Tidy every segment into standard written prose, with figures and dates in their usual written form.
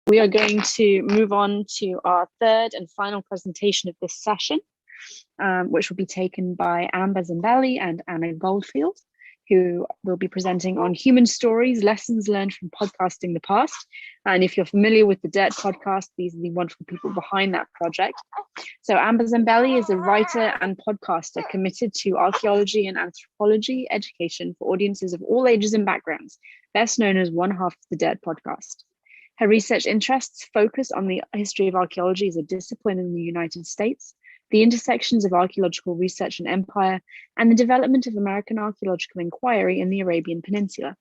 We are going to move on to our third and final presentation of this session, which will be taken by Amber Zambelli and Anna Goldfield, who will be presenting on human stories, lessons learned from podcasting the past. And if you're familiar with the DIRT podcast, these are the wonderful people behind that project. So Amber Zambelli is a writer and podcaster committed to archaeology and anthropology education for audiences of all ages and backgrounds, best known as one half of the DIRT podcast. Her research interests focus on the history of archaeology as a discipline in the United States, the intersections of archaeological research and empire, and the development of American archaeological inquiry in the Arabian Peninsula.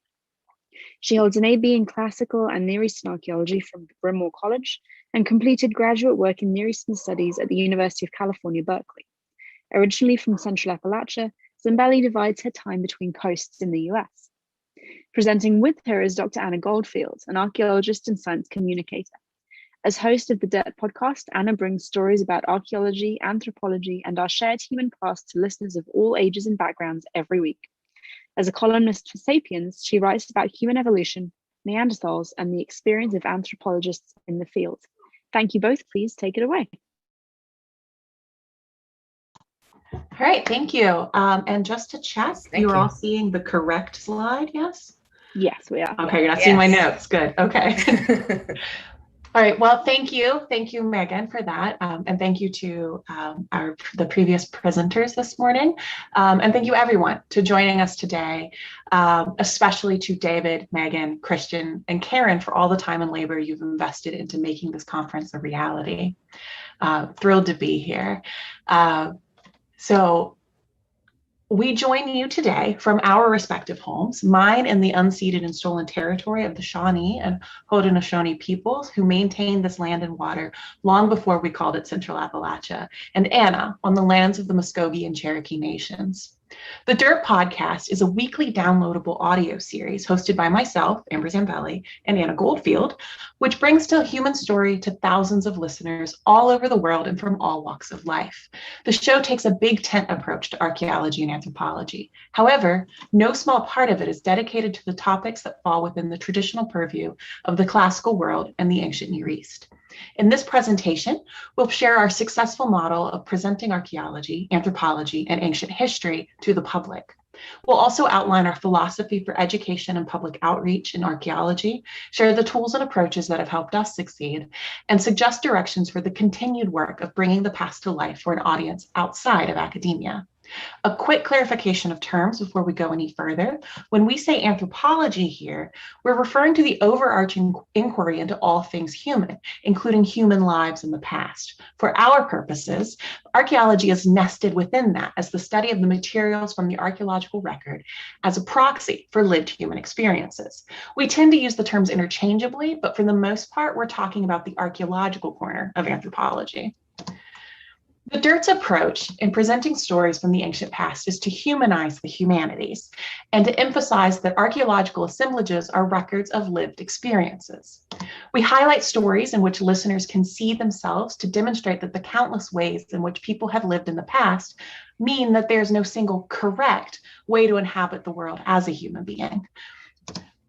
She holds an AB in Classical and Near Eastern Archaeology from Bryn Mawr College and completed graduate work in Near Eastern Studies at the University of California, Berkeley. Originally from Central Appalachia, Zambelli divides her time between coasts in the US. Presenting with her is Dr. Anna Goldfield, an archaeologist and science communicator. As host of the DIRT podcast, Anna brings stories about archaeology, anthropology, and our shared human past to listeners of all ages and backgrounds every week. As a columnist for Sapiens, she writes about human evolution, Neanderthals, and the experience of anthropologists in the field. Thank you both. Please take it away. All right, thank you. And just to check, you're all seeing the correct slide, yes? Yes, we are. Okay, you're not seeing my notes. Good. Okay. All right. Well, thank you. Thank you, Megan, for that. And thank you to the previous presenters this morning. And thank you, everyone, to joining us today, especially to David, Megan, Christian, and Karen for all the time and labor you've invested into making this conference a reality. Thrilled to be here. So we join you today from our respective homes, mine in the unceded and stolen territory of the Shawnee and Haudenosaunee peoples who maintained this land and water long before we called it Central Appalachia, and Anna on the lands of the Muskogee and Cherokee nations. The DIRT podcast is a weekly downloadable audio series hosted by myself, Amber Zambelli, and Anna Goldfield, which brings the human story to thousands of listeners all over the world and from all walks of life. The show takes a big tent approach to archaeology and anthropology. However, no small part of it is dedicated to the topics that fall within the traditional purview of the classical world and the ancient Near East. In this presentation, we'll share our successful model of presenting archaeology, anthropology, and ancient history to the public. We'll also outline our philosophy for education and public outreach in archaeology, share the tools and approaches that have helped us succeed, and suggest directions for the continued work of bringing the past to life for an audience outside of academia. A quick clarification of terms before we go any further. When we say anthropology here, we're referring to the overarching inquiry into all things human, including human lives in the past. For our purposes, archaeology is nested within that as the study of the materials from the archaeological record as a proxy for lived human experiences. We tend to use the terms interchangeably, but for the most part, we're talking about the archaeological corner of anthropology. The DIRT's approach in presenting stories from the ancient past is to humanize the humanities and to emphasize that archaeological assemblages are records of lived experiences. We highlight stories in which listeners can see themselves to demonstrate that the countless ways in which people have lived in the past mean that there's no single correct way to inhabit the world as a human being.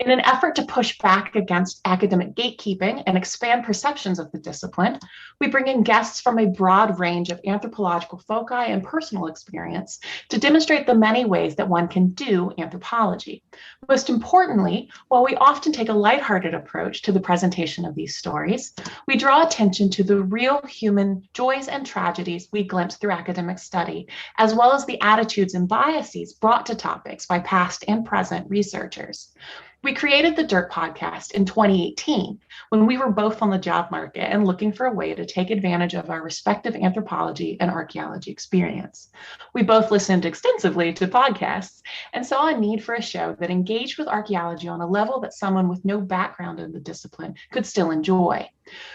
In an effort to push back against academic gatekeeping and expand perceptions of the discipline, we bring in guests from a broad range of anthropological foci and personal experience to demonstrate the many ways that one can do anthropology. Most importantly, while we often take a lighthearted approach to the presentation of these stories, we draw attention to the real human joys and tragedies we glimpse through academic study, as well as the attitudes and biases brought to topics by past and present researchers. We created the DIRT podcast in 2018 when we were both on the job market and looking for a way to take advantage of our respective anthropology and archaeology experience. We both listened extensively to podcasts and saw a need for a show that engaged with archaeology on a level that someone with no background in the discipline could still enjoy.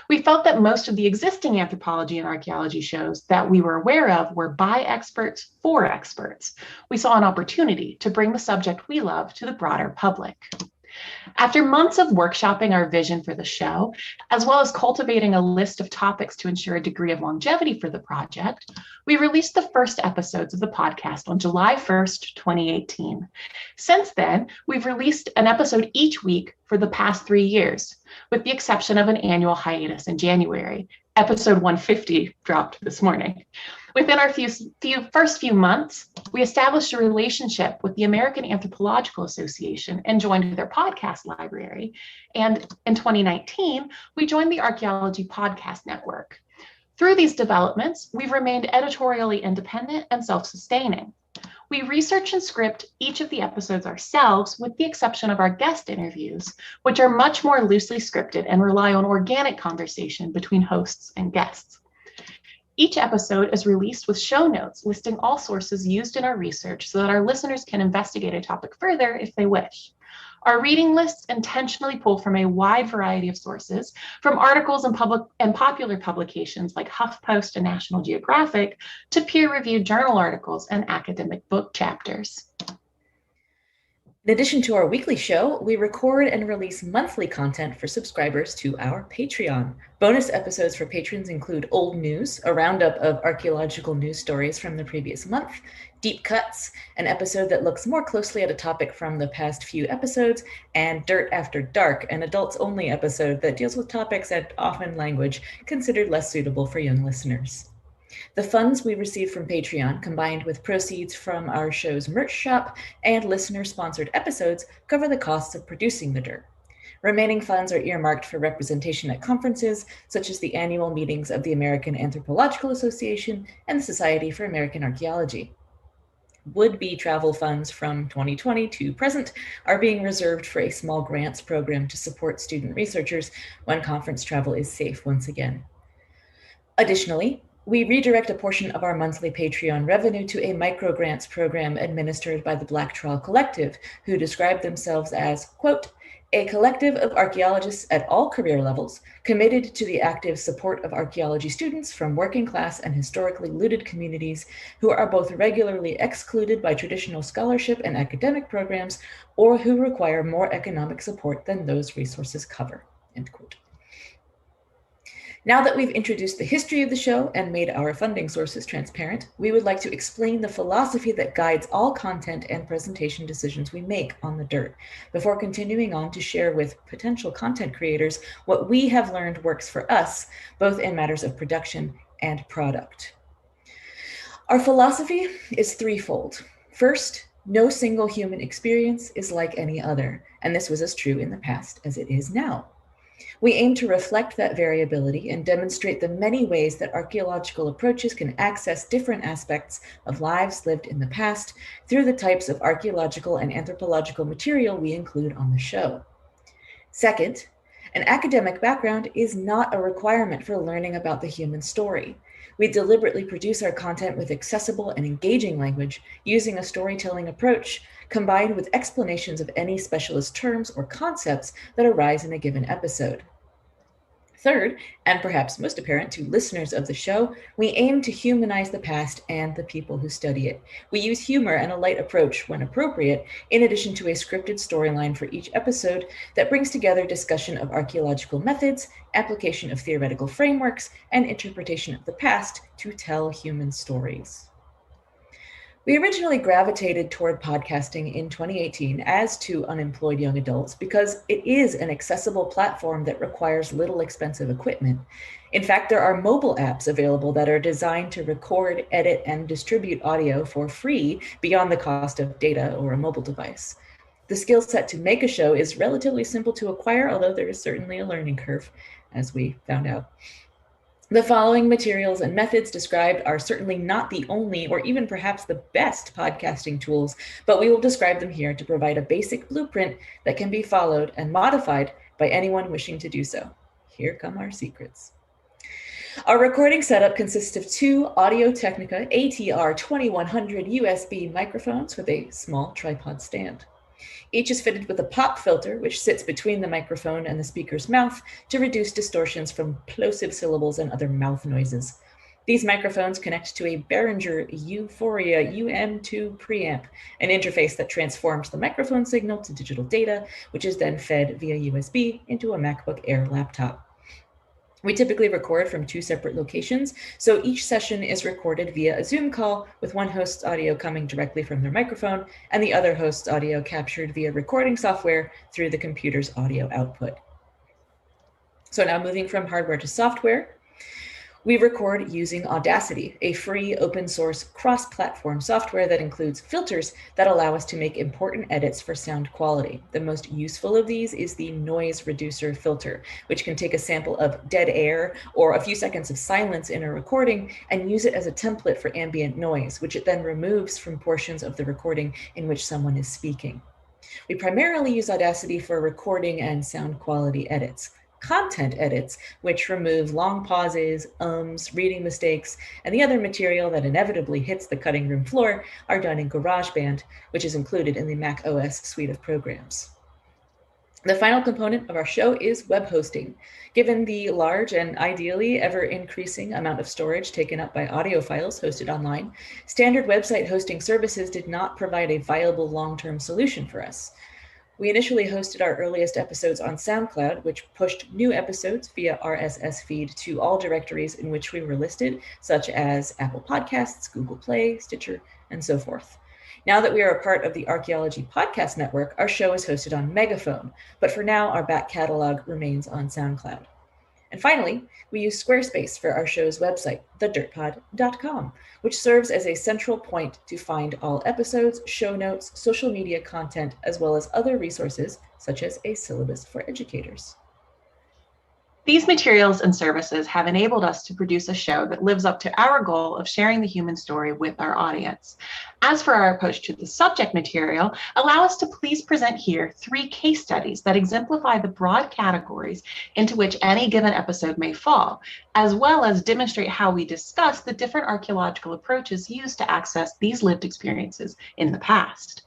We felt that most of the existing anthropology and archaeology shows that we were aware of were by experts for experts. We saw an opportunity to bring the subject we love to the broader public. After months of workshopping our vision for the show, as well as cultivating a list of topics to ensure a degree of longevity for the project, we released the first episodes of the podcast on July 1st, 2018. Since then, we've released an episode each week for for the past 3 years, with the exception of an annual hiatus in January. Episode 150 dropped this morning. Within our first few months, we established a relationship with the American Anthropological Association and joined their podcast library. And in 2019, we joined the Archaeology Podcast Network. Through these developments, we've remained editorially independent and self-sustaining. We research and script each of the episodes ourselves, with the exception of our guest interviews, which are much more loosely scripted and rely on organic conversation between hosts and guests. Each episode is released with show notes listing all sources used in our research so that our listeners can investigate a topic further if they wish. Our reading lists intentionally pull from a wide variety of sources, from articles and popular publications like HuffPost and National Geographic to peer-reviewed journal articles and academic book chapters. In addition to our weekly show, we record and release monthly content for subscribers to our Patreon. Bonus episodes for patrons include Old News, a roundup of archaeological news stories from the previous month, Deep Cuts, an episode that looks more closely at a topic from the past few episodes, and Dirt After Dark, an adults-only episode that deals with topics and often language considered less suitable for young listeners. The funds we receive from Patreon, combined with proceeds from our show's merch shop and listener-sponsored episodes, cover the costs of producing The Dirt. Remaining funds are earmarked for representation at conferences, such as the annual meetings of the American Anthropological Association and the Society for American Archaeology. Would-be travel funds from 2020 to present are being reserved for a small grants program to support student researchers when conference travel is safe once again. Additionally, we redirect a portion of our monthly Patreon revenue to a microgrants program administered by the Black Trawl Collective, who describe themselves as, quote, a collective of archaeologists at all career levels committed to the active support of archaeology students from working class and historically looted communities who are both regularly excluded by traditional scholarship and academic programs or who require more economic support than those resources cover, end quote. Now that we've introduced the history of the show and made our funding sources transparent, we would like to explain the philosophy that guides all content and presentation decisions we make on The Dirt, before continuing on to share with potential content creators what we have learned works for us, both in matters of production and product. Our philosophy is threefold. First, no single human experience is like any other, and this was as true in the past as it is now. We aim to reflect that variability and demonstrate the many ways that archaeological approaches can access different aspects of lives lived in the past through the types of archaeological and anthropological material we include on the show. Second, an academic background is not a requirement for learning about the human story. We deliberately produce our content with accessible and engaging language using a storytelling approach combined with explanations of any specialist terms or concepts that arise in a given episode. Third, and perhaps most apparent to listeners of the show, we aim to humanize the past and the people who study it. We use humor and a light approach when appropriate, in addition to a scripted storyline for each episode that brings together discussion of archaeological methods, application of theoretical frameworks, and interpretation of the past to tell human stories. We originally gravitated toward podcasting in 2018 as two unemployed young adults because it is an accessible platform that requires little expensive equipment. In fact, there are mobile apps available that are designed to record, edit, and distribute audio for free beyond the cost of data or a mobile device. The skill set to make a show is relatively simple to acquire, although there is certainly a learning curve, as we found out. The following materials and methods described are certainly not the only or even perhaps the best podcasting tools, but we will describe them here to provide a basic blueprint that can be followed and modified by anyone wishing to do so. Here come our secrets. Our recording setup consists of two Audio-Technica ATR 2100 USB microphones with a small tripod stand. Each is fitted with a pop filter, which sits between the microphone and the speaker's mouth to reduce distortions from plosive syllables and other mouth noises. These microphones connect to a Behringer Euphoria UM2 preamp, an interface that transforms the microphone signal to digital data, which is then fed via USB into a MacBook Air laptop. We typically record from 2 separate locations, so each session is recorded via a Zoom call with one host's audio coming directly from their microphone and the other host's audio captured via recording software through the computer's audio output. So now moving from hardware to software, we record using Audacity, a free open source cross-platform software that includes filters that allow us to make important edits for sound quality. The most useful of these is the noise reducer filter, which can take a sample of dead air or a few seconds of silence in a recording and use it as a template for ambient noise, which it then removes from portions of the recording in which someone is speaking. We primarily use Audacity for recording and sound quality edits. Content edits, which remove long pauses, reading mistakes, and the other material that inevitably hits the cutting room floor, are done in GarageBand, which is included in the Mac OS suite of programs. The final component of our show is web hosting. Given the large and ideally ever-increasing amount of storage taken up by audio files hosted online, standard website hosting services did not provide a viable long-term solution for us. We initially hosted our earliest episodes on SoundCloud, which pushed new episodes via RSS feed to all directories in which we were listed, such as Apple Podcasts, Google Play, Stitcher, and so forth. Now that we are a part of the Archaeology Podcast Network, our show is hosted on Megaphone, but for now, our back catalog remains on SoundCloud. And finally, we use Squarespace for our show's website, thedirtpod.com, which serves as a central point to find all episodes, show notes, social media content, as well as other resources, such as a syllabus for educators. These materials and services have enabled us to produce a show that lives up to our goal of sharing the human story with our audience. As for our approach to the subject material, allow us to please present here 3 case studies that exemplify the broad categories into which any given episode may fall, as well as demonstrate how we discuss the different archaeological approaches used to access these lived experiences in the past.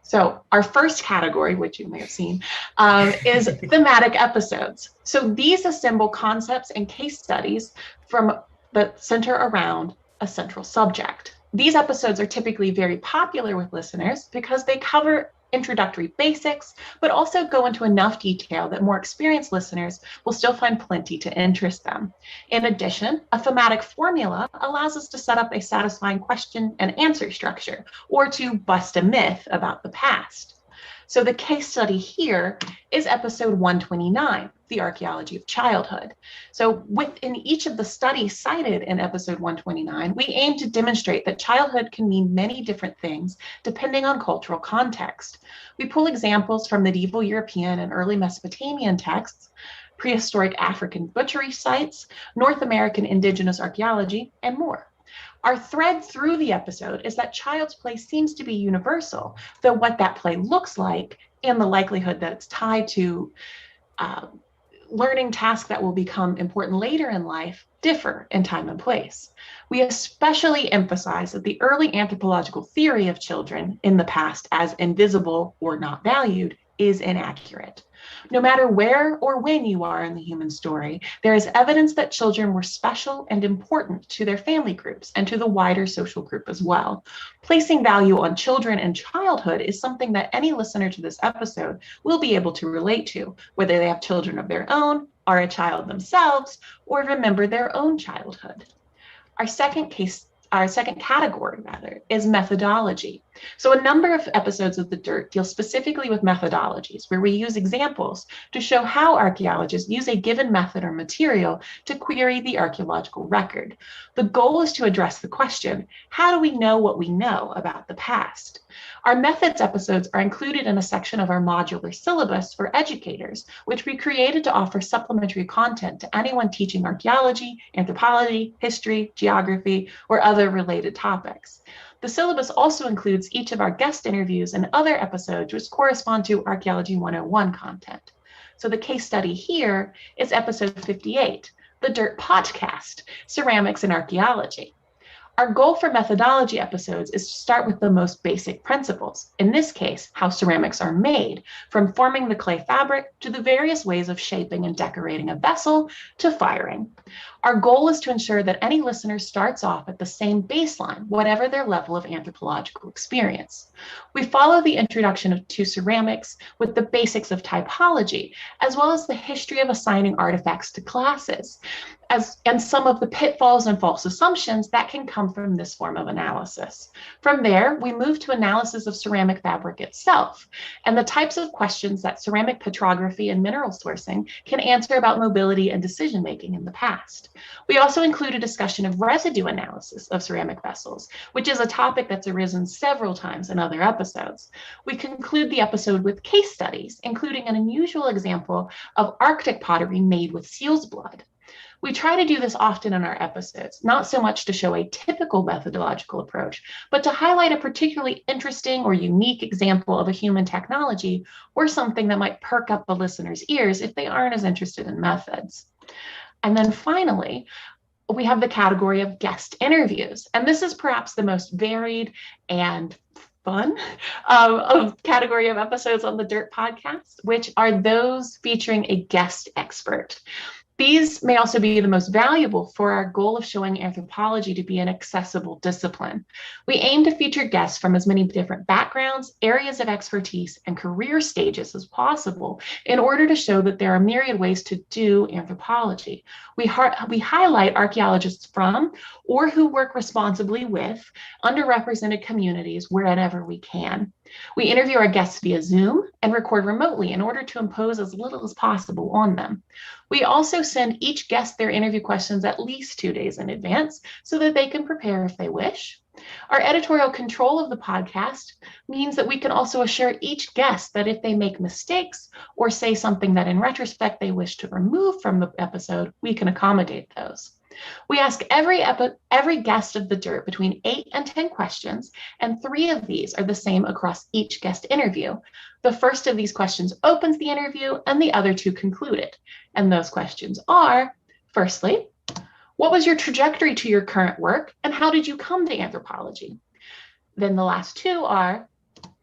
So our first category, which you may have seen, is thematic episodes. So these assemble concepts and case studies from that center around a central subject. These episodes are typically very popular with listeners because they cover introductory basics, but also go into enough detail that more experienced listeners will still find plenty to interest them. In addition, a thematic formula allows us to set up a satisfying question and answer structure, or to bust a myth about the past. So the case study here is episode 129, The Archaeology of Childhood. So within each of the studies cited in episode 129, we aim to demonstrate that childhood can mean many different things depending on cultural context. We pull examples from medieval European and early Mesopotamian texts, prehistoric African butchery sites, North American indigenous archaeology, and more. Our thread through the episode is that child's play seems to be universal, though what that play looks like and the likelihood that it's tied to learning tasks that will become important later in life differ in time and place. We especially emphasize that the early anthropological theory of children in the past as invisible or not valued is inaccurate. No matter where or when you are in the human story, there is evidence that children were special and important to their family groups and to the wider social group as well. Placing value on children and childhood is something that any listener to this episode will be able to relate to, whether they have children of their own, are a child themselves, or remember their own childhood. Our second category is methodology. So a number of episodes of The Dirt deal specifically with methodologies, where we use examples to show how archaeologists use a given method or material to query the archaeological record. The goal is to address the question, how do we know what we know about the past? Our methods episodes are included in a section of our modular syllabus for educators, which we created to offer supplementary content to anyone teaching archaeology, anthropology, history, geography, or other related topics. The syllabus also includes each of our guest interviews and other episodes which correspond to Archaeology 101 content. So the case study here is episode 58, The Dirt Podcast, Ceramics and Archaeology. Our goal for methodology episodes is to start with the most basic principles, in this case, how ceramics are made, from forming the clay fabric to the various ways of shaping and decorating a vessel to firing. Our goal is to ensure that any listener starts off at the same baseline, whatever their level of anthropological experience. We follow the introduction to ceramics with the basics of typology, as well as the history of assigning artifacts to classes, and some of the pitfalls and false assumptions that can come from this form of analysis. From there, we move to analysis of ceramic fabric itself and the types of questions that ceramic petrography and mineral sourcing can answer about mobility and decision-making in the past. We also include a discussion of residue analysis of ceramic vessels, which is a topic that's arisen several times in other episodes. We conclude the episode with case studies, including an unusual example of Arctic pottery made with seal's blood. We try to do this often in our episodes, not so much to show a typical methodological approach, but to highlight a particularly interesting or unique example of a human technology or something that might perk up the listener's ears if they aren't as interested in methods. And then finally, we have the category of guest interviews. And this is perhaps the most varied and fun of category of episodes on the DIRT podcast, which are those featuring a guest expert. These may also be the most valuable for our goal of showing anthropology to be an accessible discipline. We aim to feature guests from as many different backgrounds, areas of expertise, and career stages as possible in order to show that there are myriad ways to do anthropology. We highlight archaeologists from or who work responsibly with underrepresented communities wherever we can. We interview our guests via Zoom and record remotely in order to impose as little as possible on them. We also send each guest their interview questions at least 2 days in advance so that they can prepare if they wish. Our editorial control of the podcast means that we can also assure each guest that if they make mistakes or say something that in retrospect they wish to remove from the episode, we can accommodate those. We ask every guest of the DIRT between 8 and 10 questions, and 3 of these are the same across each guest interview. The first of these questions opens the interview, and the other 2 conclude it. And those questions are, firstly, what was your trajectory to your current work, and how did you come to anthropology? Then the last 2 are,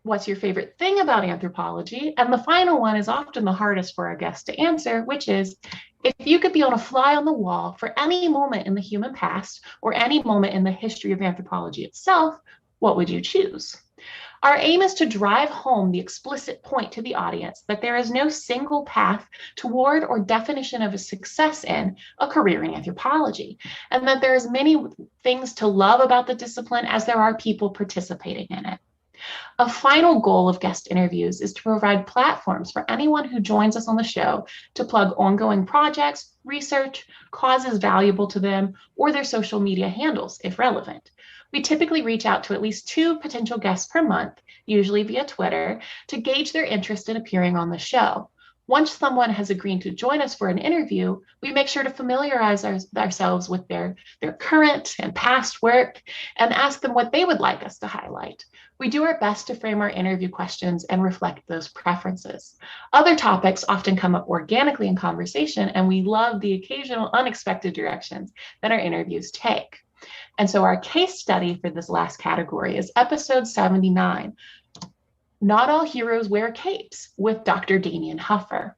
what's your favorite thing about anthropology? And the final one is often the hardest for our guests to answer, which is, if you could be on a fly on the wall for any moment in the human past or any moment in the history of anthropology itself, what would you choose? Our aim is to drive home the explicit point to the audience that there is no single path toward or definition of a success in a career in anthropology, and that there is many things to love about the discipline as there are people participating in it. A final goal of guest interviews is to provide platforms for anyone who joins us on the show to plug ongoing projects, research, causes valuable to them, or their social media handles, if relevant. We typically reach out to at least 2 potential guests per month, usually via Twitter, to gauge their interest in appearing on the show. Once someone has agreed to join us for an interview, we make sure to familiarize ourselves with their current and past work and ask them what they would like us to highlight. We do our best to frame our interview questions and reflect those preferences. Other topics often come up organically in conversation, and we love the occasional unexpected directions that our interviews take. And so our case study for this last category is episode 79, Not All Heroes Wear Capes, with Dr. Damien Huffer.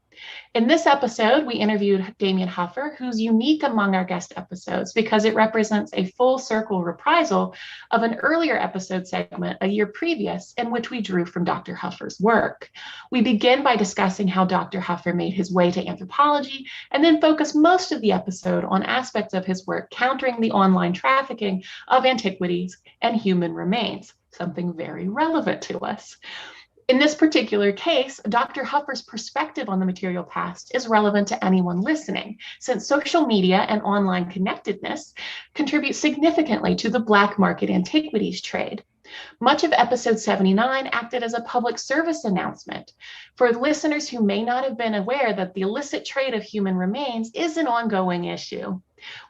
In this episode, we interviewed Damien Huffer, who's unique among our guest episodes because it represents a full circle reprisal of an earlier episode segment a year previous in which we drew from Dr. Huffer's work. We begin by discussing how Dr. Huffer made his way to anthropology and then focus most of the episode on aspects of his work countering the online trafficking of antiquities and human remains, something very relevant to us. In this particular case, Dr. Huffer's perspective on the material past is relevant to anyone listening, since social media and online connectedness contribute significantly to the black market antiquities trade. Much of episode 79 acted as a public service announcement for listeners who may not have been aware that the illicit trade of human remains is an ongoing issue.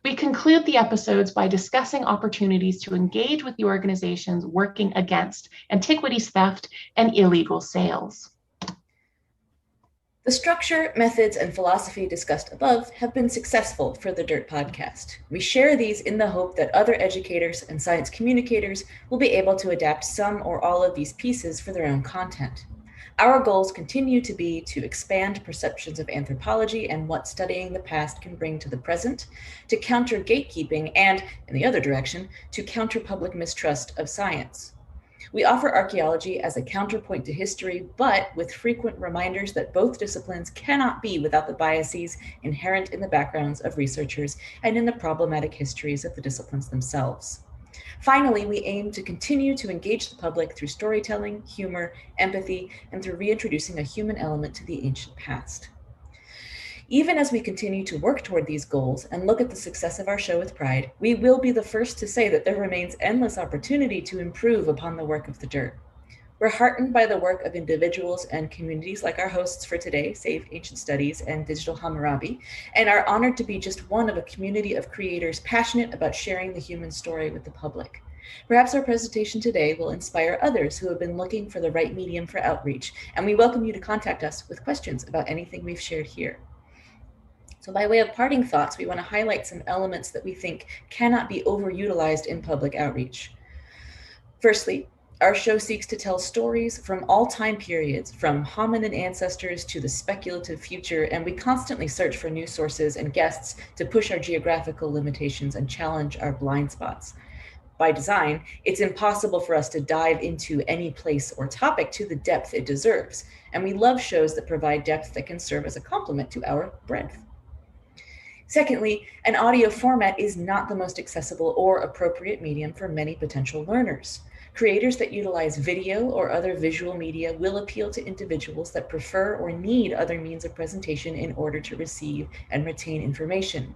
We conclude the episodes by discussing opportunities to engage with the organizations working against antiquities theft and illegal sales. The structure, methods, and philosophy discussed above have been successful for the DIRT podcast. We share these in the hope that other educators and science communicators will be able to adapt some or all of these pieces for their own content. Our goals continue to be to expand perceptions of anthropology and what studying the past can bring to the present, to counter gatekeeping, and, in the other direction, to counter public mistrust of science. We offer archaeology as a counterpoint to history, but with frequent reminders that both disciplines cannot be without the biases inherent in the backgrounds of researchers and in the problematic histories of the disciplines themselves. Finally, we aim to continue to engage the public through storytelling, humor, empathy, and through reintroducing a human element to the ancient past. Even as we continue to work toward these goals and look at the success of our show with pride, we will be the first to say that there remains endless opportunity to improve upon the work of the DIRT. We're heartened by the work of individuals and communities like our hosts for today, Save Ancient Studies and Digital Hammurabi, and are honored to be just one of a community of creators passionate about sharing the human story with the public. Perhaps our presentation today will inspire others who have been looking for the right medium for outreach, and we welcome you to contact us with questions about anything we've shared here. So by way of parting thoughts, we want to highlight some elements that we think cannot be overutilized in public outreach. Firstly, our show seeks to tell stories from all time periods, from hominin ancestors to the speculative future, and we constantly search for new sources and guests to push our geographical limitations and challenge our blind spots. By design, it's impossible for us to dive into any place or topic to the depth it deserves, and we love shows that provide depth that can serve as a complement to our breadth. Secondly, an audio format is not the most accessible or appropriate medium for many potential learners. Creators that utilize video or other visual media will appeal to individuals that prefer or need other means of presentation in order to receive and retain information.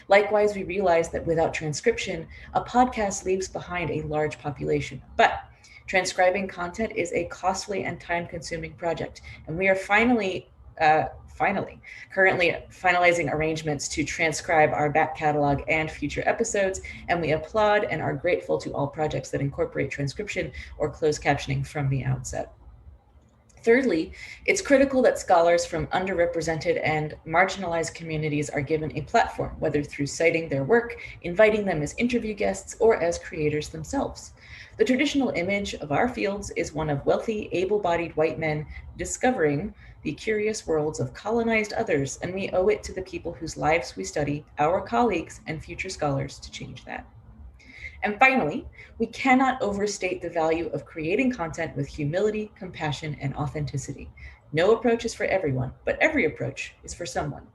Likewise, we realize that without transcription, a podcast leaves behind a large population. But transcribing content is a costly and time-consuming project, and we are currently finalizing arrangements to transcribe our back catalog and future episodes, and we applaud and are grateful to all projects that incorporate transcription or closed captioning from the outset. Thirdly, it's critical that scholars from underrepresented and marginalized communities are given a platform, whether through citing their work, inviting them as interview guests, or as creators themselves. The traditional image of our fields is one of wealthy, able-bodied white men discovering the curious worlds of colonized others, and we owe it to the people whose lives we study, our colleagues and future scholars, to change that. And finally, we cannot overstate the value of creating content with humility, compassion, and authenticity. No approach is for everyone, but every approach is for someone.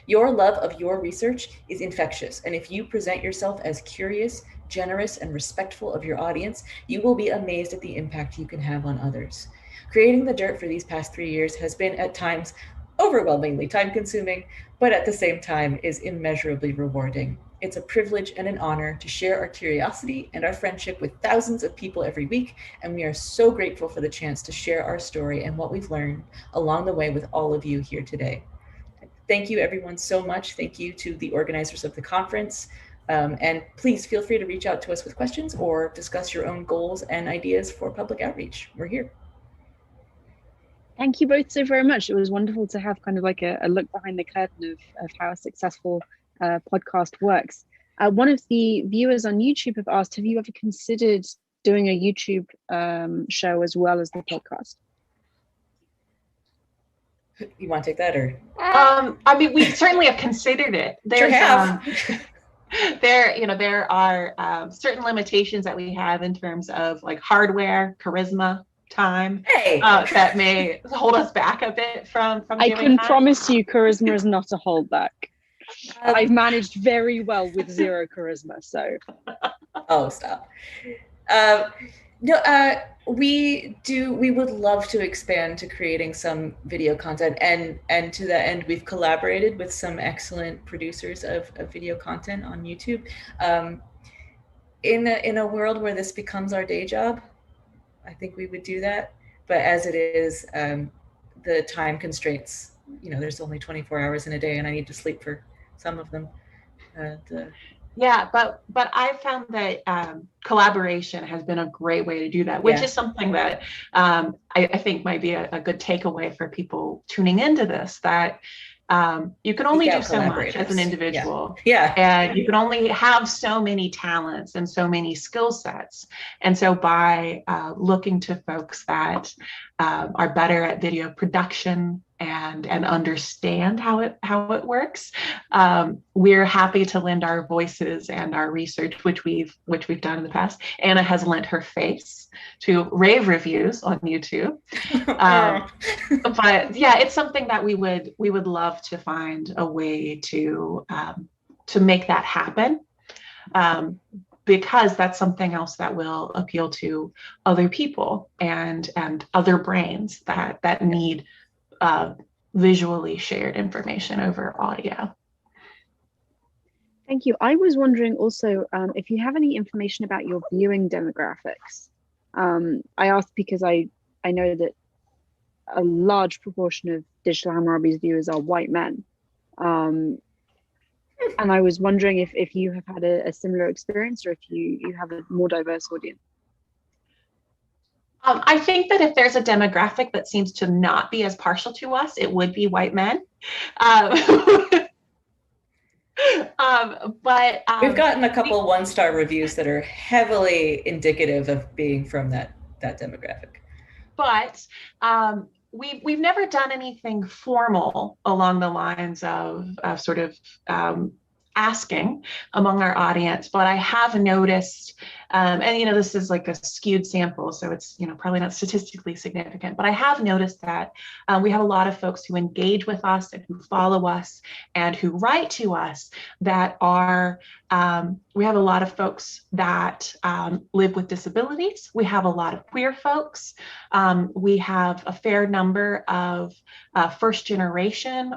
Your love of your research is infectious, and if you present yourself as curious, generous, and respectful of your audience, you will be amazed at the impact you can have on others. Creating the DIRT for these past 3 years has been at times overwhelmingly time-consuming, but at the same time is immeasurably rewarding. It's a privilege and an honor to share our curiosity and our friendship with thousands of people every week, and we are so grateful for the chance to share our story and what we've learned along the way with all of you here today. Thank you everyone so much. Thank you to the organizers of the conference. And please feel free to reach out to us with questions or discuss your own goals and ideas for public outreach. We're here. Thank you both so very much. It was wonderful to have kind of like a look behind the curtain of how a successful podcast works. One of the viewers on YouTube have asked, have you ever considered doing a YouTube show as well as the podcast? You want to take that, or? I mean, we certainly have considered it. Sure have. There are certain limitations that we have in terms of like hardware, charisma, time, that may hold us back a bit from I can promise you charisma is not a holdback. I've managed very well with zero charisma, so. Oh, stop. We would love to expand to creating some video content, and to that end, we've collaborated with some excellent producers of video content on YouTube. In a world where this becomes our day job, I think we would do that. But as it is, the time constraints, there's only 24 hours in a day and I need to sleep for some of them. Yeah, but I found that collaboration has been a great way to do that, which is something that I think might be a good takeaway for people tuning into this, that you can only do so much as an individual. And you can only have so many talents and so many skill sets. And so by looking to folks that are better at video production and understand how it works, we're happy to lend our voices and our research, which we've done in the past. Anna has lent her face to rave reviews on YouTube. But yeah, it's something that we would love to find a way to make that happen, because that's something else that will appeal to other people and other brains that need visually shared information over audio. Thank you. I was wondering also if you have any information about your viewing demographics. I asked because I know that a large proportion of Digital Hammurabi's viewers are white men. And I was wondering if you have had a similar experience, or if you have a more diverse audience. I think that if there's a demographic that seems to not be as partial to us, it would be white men. But we've gotten a couple one-star reviews that are heavily indicative of being from that demographic. But we've never done anything formal along the lines of sort of asking among our audience, but I have noticed, and this is like a skewed sample, so it's probably not statistically significant, but I have noticed that we have a lot of folks who engage with us and who follow us and who write to us that are, we have a lot of folks that live with disabilities. We have a lot of queer folks. We have a fair number of first generation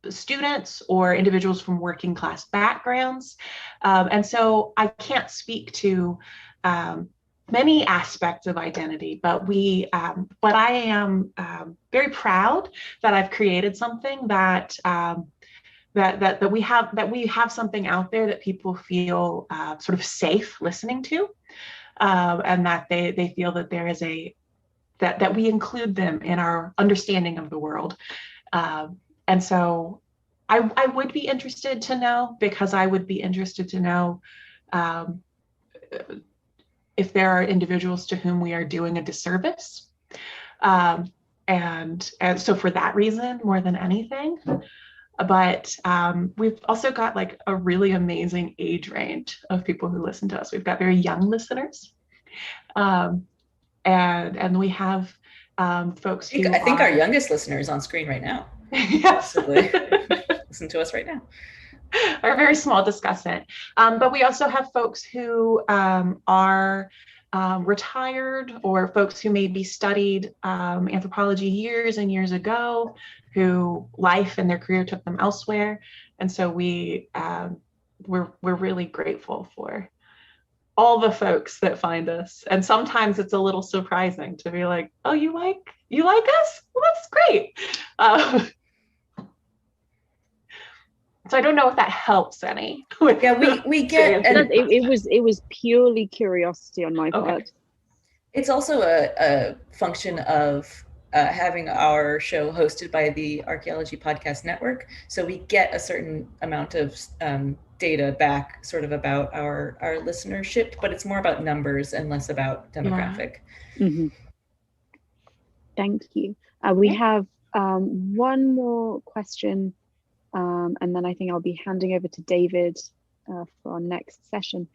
students or individuals from working class backgrounds. And so I can't speak to many aspects of identity, but I am very proud that I've created something that that we have something out there that people feel sort of safe listening to, and that they feel that there is that we include them in our understanding of the world. And so I would be interested to know, because I would be interested to know if there are individuals to whom we are doing a disservice. And so for that reason, more than anything. But we've also got like a really amazing age range of people who listen to us. We've got very young listeners. And we have folks who I think our youngest listener is on screen right now. Yes. Listen to us right now. Are very small discussant. But we also have folks who are retired, or folks who maybe studied anthropology years and years ago, who life and their career took them elsewhere. And so we're really grateful for all the folks that find us. And sometimes it's a little surprising to be like, oh, you like us? Well, that's great. So I don't know if that helps any. Yeah, we get, and it was purely curiosity on my part. It's also a function of having our show hosted by the Archaeology Podcast Network. So we get a certain amount of data back sort of about our listenership, but it's more about numbers and less about demographic. Yeah. Mm-hmm. Thank you. We have one more question, and then I think I'll be handing over to David for our next session.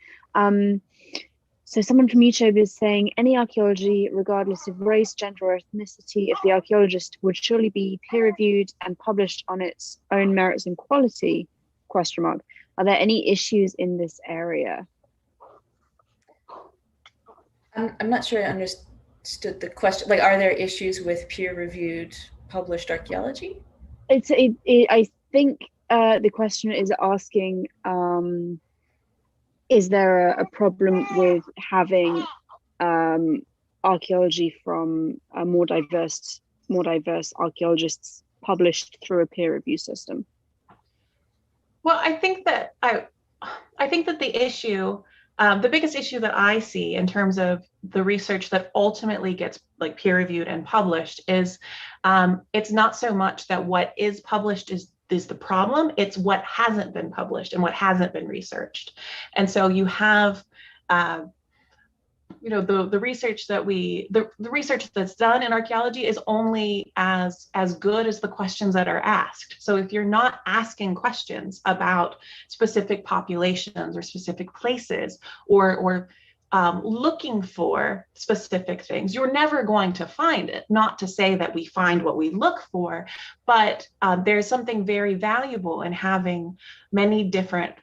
So someone from YouTube is saying, any archaeology, regardless of race, gender, or ethnicity, if the archaeologist would surely be peer-reviewed and published on its own merits and quality, ? Are there any issues in this area? I'm not sure I understood the question. Like, are there issues with peer-reviewed published archaeology? I think the question is asking, is there a problem with having archaeology from more diverse archaeologists published through a peer review system? Well, I think that I think that the biggest issue that I see in terms of the research that ultimately gets like peer reviewed and published is it's not so much that what is published is the problem, it's what hasn't been published and what hasn't been researched. And so you have the research that the research that's done in archaeology is only as good as the questions that are asked. So if you're not asking questions about specific populations or specific places or looking for specific things, you're never going to find it. Not to say that we find what we look for, but there's something very valuable in having many different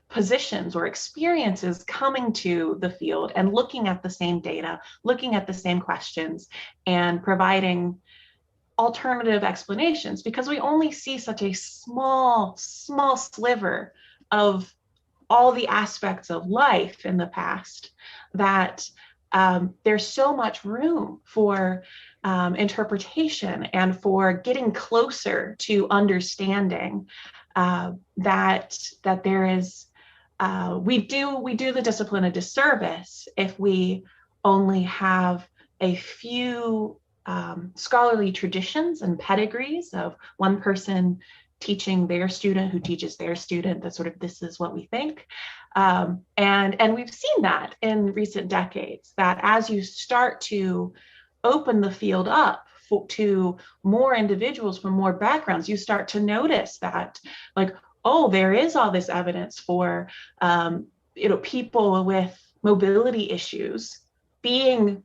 positions or experiences coming to the field and looking at the same data, looking at the same questions, and providing alternative explanations, because we only see such a small sliver of all the aspects of life in the past that there's so much room for interpretation and for getting closer to understanding that there is we do the discipline a disservice if we only have a few scholarly traditions and pedigrees of one person teaching their student who teaches their student that sort of this is what we think. And we've seen that in recent decades, that as you start to open the field up to more individuals from more backgrounds, you start to notice that, like, oh, there is all this evidence for people with mobility issues being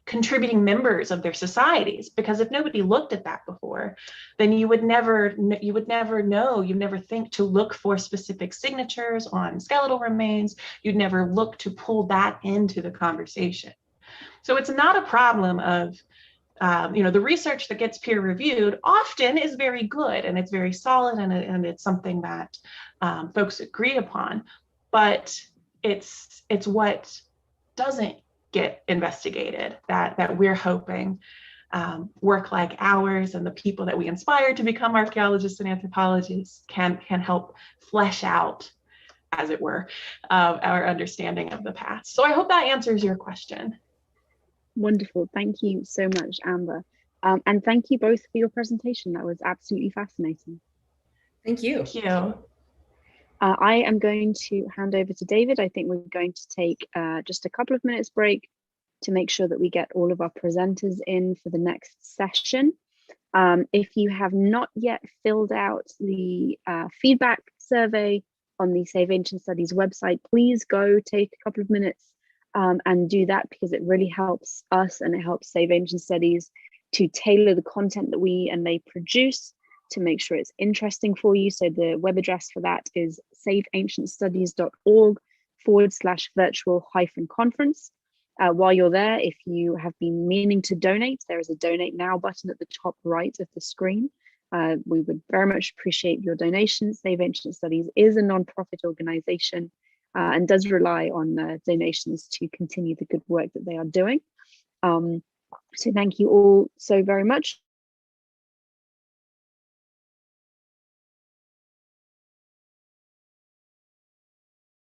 contributing members of their societies, because if nobody looked at that before, then you would never know, you'd never think to look for specific signatures on skeletal remains, you'd never look to pull that into the conversation. So it's not a problem of the research that gets peer reviewed often is very good and it's very solid and it's something that folks agree upon, but it's what doesn't get investigated that we're hoping work like ours and the people that we inspire to become archaeologists and anthropologists can help flesh out, as it were, our understanding of the past. So I hope that answers your question. Wonderful. Thank you so much, Amber. And thank you both for your presentation. That was absolutely fascinating. Thank you. Thank you. I am going to hand over to David. I think we're going to take just a couple of minutes break to make sure that we get all of our presenters in for the next session. If you have not yet filled out the feedback survey on the Save Ancient Studies website, please go take a couple of minutes and do that, because it really helps us and it helps Save Ancient Studies to tailor the content that we and they produce to make sure it's interesting for you. So the web address for that is saveancientstudies.org/virtual-conference. While you're there, if you have been meaning to donate, there is a donate now button at the top right of the screen. We would very much appreciate your donations. Save Ancient Studies is a non-profit organization and does rely on donations to continue the good work that they are doing. So thank you all so very much.